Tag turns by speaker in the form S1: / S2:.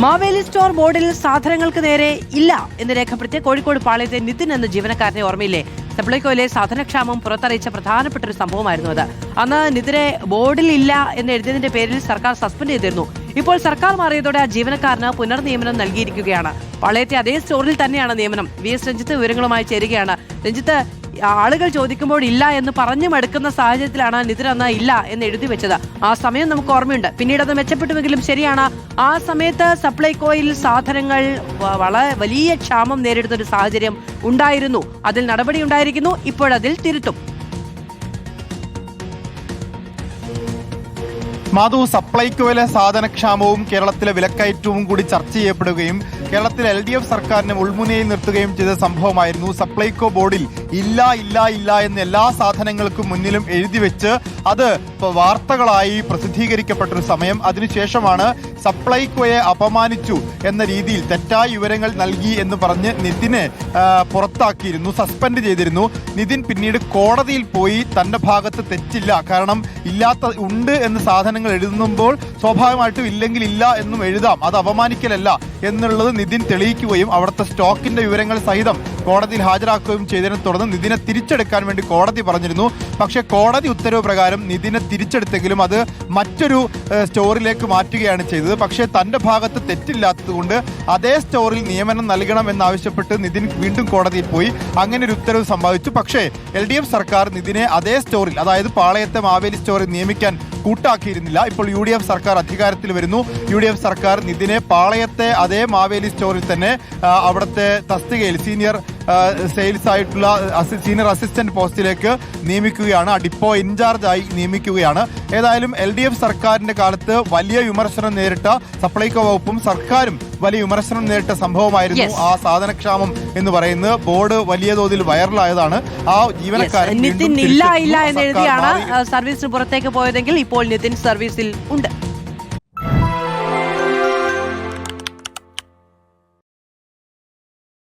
S1: Maveli store ബോർഡിൽ സാധനങ്ങൾക്ക് നേരെ ഇല്ല എന്ന് രേഖപ്പെടുത്തിയ കോഴിക്കോട് പാളയത്തെ നിതിൻ എന്ന ജീവനക്കാരനെ ഓർമ്മയില്ലേ? സപ്ലൈകോയിലെ സാധനക്ഷാമം പുറത്തറിയിച്ച പ്രധാനപ്പെട്ട ഒരു സംഭവമായിരുന്നു അത്. അന്ന് നിതിനെ ബോർഡിൽ ഇല്ല എന്ന് എഴുതിയതിന്റെ പേരിൽ സർക്കാർ സസ്പെൻഡ് ചെയ്തിരുന്നു. ഇപ്പോൾ സർക്കാർ മാറിയതോടെ ആ ജീവനക്കാരന് പുനർനിയമനം നൽകിയിരിക്കുകയാണ്. പാളയത്തെ അതേ സ്റ്റോറിൽ തന്നെയാണ് നിയമനം. VS രഞ്ജിത്ത് വിവരങ്ങളുമായി ചേരുകയാണ്. രഞ്ജിത്ത്, ആളുകൾ ചോദിക്കുമ്പോൾ ഇല്ല എന്ന് പറഞ്ഞു മടുക്കുന്ന സാഹചര്യത്തിലാണ് നിതിൻ അന്ന് ഇല്ല എന്ന് എഴുതി വെച്ചത്. ആ സമയം നമുക്ക് ഓർമ്മയുണ്ട്. പിന്നീട് അത് മെച്ചപ്പെട്ടുവെങ്കിലും ശരിയാണ്, ആ സമയത്ത് സപ്ലൈകോയിൽ സാധനങ്ങൾ വളരെ വലിയ ക്ഷാമം നേരിടുന്ന ഒരു സാഹചര്യം ഉണ്ടായിരുന്നു. അതിൽ നടപടി ഉണ്ടായിരിക്കുന്നു. ഇപ്പോഴതിൽ തിരുത്തും.
S2: മാധു, സപ്ലൈകോയിലെ സാധനക്ഷാമവും കേരളത്തിലെ വിലക്കയറ്റവും കൂടി ചർച്ച ചെയ്യപ്പെടുകയും കേരളത്തിലെ LDF സർക്കാരിനെ ഉൾമുനയിൽ നിർത്തുകയും ചെയ്ത സംഭവമായിരുന്നു. സപ്ലൈകോ ബോർഡിൽ ഇല്ല ഇല്ല ഇല്ല എന്ന് എല്ലാ സാധനങ്ങൾക്കും മുന്നിലും എഴുതി വെച്ച് അത് വാർത്തകളായി പ്രസിദ്ധീകരിക്കപ്പെട്ടൊരു സമയം. അതിനുശേഷമാണ് സപ്ലൈകോയെ അപമാനിച്ചു എന്ന രീതിയിൽ തെറ്റായ വിവരങ്ങൾ നൽകി എന്ന് പറഞ്ഞ് നിതിനെ പുറത്താക്കിയിരുന്നു, സസ്പെൻഡ് ചെയ്തിരുന്നു. നിതിൻ പിന്നീട് കോടതിയിൽ പോയി തന്റെ ഭാഗത്ത് തെറ്റില്ല, കാരണം ഉണ്ട് എന്ന് സാധനങ്ങൾ എഴുതുമ്പോൾ സ്വാഭാവികമായിട്ടും ഇല്ലെങ്കിൽ ഇല്ല എന്നും എഴുതാം, അത് അപമാനിക്കലല്ല എന്നുള്ളത് നിതിൻ തെളിയിക്കുകയും അവിടുത്തെ സ്റ്റോക്കിന്റെ വിവരങ്ങൾ സഹിതം കോടതിയിൽ ഹാജരാക്കുകയും ചെയ്തതിനെ തുടർന്ന് നിതിനെ തിരിച്ചെടുക്കാൻ വേണ്ടി കോടതി പറഞ്ഞിരുന്നു. പക്ഷേ കോടതി ഉത്തരവ് പ്രകാരം നിതിനെ തിരിച്ചെടുത്തെങ്കിലും അത് മറ്റൊരു സ്റ്റോറിലേക്ക് മാറ്റുകയാണ് ചെയ്തത്. പക്ഷേ തന്റെ ഭാഗത്ത് തെറ്റില്ലാത്തതുകൊണ്ട് അതേ സ്റ്റോറിൽ നിയമനം നൽകണം എന്നാവശ്യപ്പെട്ട് നിതിൻ വീണ്ടും കോടതിയിൽ പോയി. അങ്ങനെ ഒരു ഉത്തരവ് സംഭവിച്ചു. പക്ഷേ LDF സർക്കാർ നിതിനെ അതേ സ്റ്റോറിൽ, അതായത് പാളയത്തെ മാവേലി സ്റ്റോറിൽ നിയമിക്കാൻ കൂട്ടാക്കിയിരുന്നില്ല. ഇപ്പോൾ UDF സർക്കാർ അധികാരത്തിൽ വരുന്നു. UDF സർക്കാർ നിതിനെ പാളയത്തെ അതേ മാവേലി സ്റ്റോറിൽ തന്നെ അവിടുത്തെ തസ്തികയിൽ സീനിയർ സെയിൽസ് ആയിട്ടുള്ള സീനിയർ അസിസ്റ്റന്റ് പോസ്റ്റിലേക്ക് നിയമിക്കുകയാണ്. ഡിപ്പോ ഇൻചാർജായി നിയമിക്കുകയാണ്. ഏതായാലും LDF സർക്കാരിന്റെ കാലത്ത് വലിയ വിമർശനം നേരിട്ട സപ്ലൈകോ വകുപ്പും സർക്കാരും വലിയ വിമർശനം നേരിട്ട സംഭവമായിരുന്നു ആ സാധനക്ഷാമം എന്ന് പറയുന്നത്. ബോർഡ് വലിയ തോതിൽ വൈറലായതാണ്. ആ ജീവനക്കാരൻ
S1: നിതിൻ ഇല്ല ഇല്ല എന്ന് എഴുതിയാണ് സർവീസിന് പുറത്തേക്ക് പോയതെങ്കിൽ ഇപ്പോൾ നിതിൻ സർവീസിൽ ഉണ്ട്.